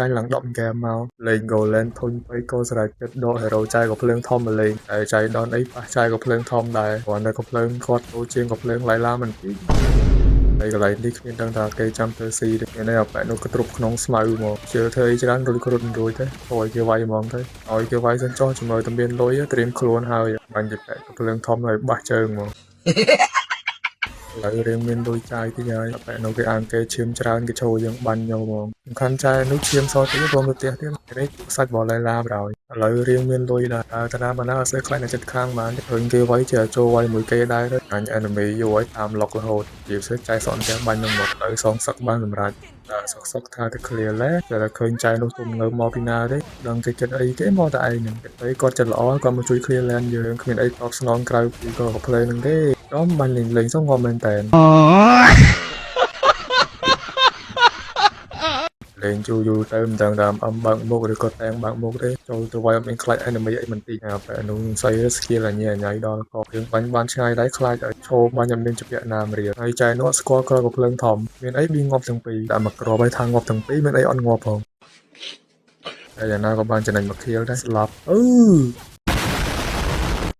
ចាញ់ឡើង10 kem មកលេង Golan ធុញពេកក៏ស្រេចចិត្តដក hero ចាយក៏ភ្លើងធំមកលេងតែចាយដនអីប៉ះចាយក៏ភ្លើងធំដែរគ្រាន់តែក៏ភ្លើងគាត់តូចជាងក៏ភ្លើងឡៃឡាមិនតិចហើយកន្លែងនេះគ្មានដឹងថាគេចាំទៅស៊ីទេមានតែអាប៉ែនោះក៏ទ្រុបក្នុងស្មៅមកជឿធ្វើអីច្រើនរួចទៅឲ្យគេវាយហ្មងទៅឲ្យគេវាយសិនចោះជាមួយតែមានលុយត្រៀមខ្លួនហើយបាញ់ទៅប៉ែក៏ភ្លើងធំហើយបះជើងមកហើយរៀងមានលុយចាយតិចហើយប៉ែនោះគេអានគេឈាមច្រើនគេឈោយើងបាញ់យកហ្មងសំខាន់ចាយនោះឈាមសតិចរងទៅផ្ទះទៀតនេះសាច់បលឡៃឡាប្រហើយឥឡូវរៀងមានលុយដែរតាណាបណ្ណាអត់ស្អីខ្លាចនៅចិត្តខាងបានឃើញគេវាយជាចូលវាយមួយគេដែរទៅអញ enemy យូរហើយតាមលុករហូតជាពិសេសចាយសក់ផ្ទះបាញ់នឹងមកឥឡូវសងសឹកបានសម្រាប់តែសុកថាទៅ clear ឡែតែឃើញចាយនោះទុំនៅមកពីណាទេដឹងគេចិត្តអីគេមកតែឯងហ្នឹងតែគាត់ចិត្តល្អគាត់មកជួយ clear land យើងគ្មានអីតបស្នងក្រៅពីក៏ play នឹងទេដល់បាញ់លេងសងងំមែនតែនលេងយូរទៅមិនដឹងថាអំបើកមុខឬក៏តែងបើកមុខទេចូលទៅវាយអត់មានខ្លាច enemy អីមិនតិចតែនោះស្អី skill អញញ៉ៃដល់ក៏យើងបាញ់បានឆ្ងាយដែរខ្លាចឲ្យឈោបាញ់អត់មានជាណាមរៀលហើយចែនោះស្គាល់ក្រក៏ភ្លើងធំមានអីមានងាប់ទាំងពីរតែមកក្របឲ្យថាងាប់ទាំងពីរមានអីអត់ងាប់ផងតែយ៉ាងណាក៏បានចំណេញមកខៀលដែរស្លាប់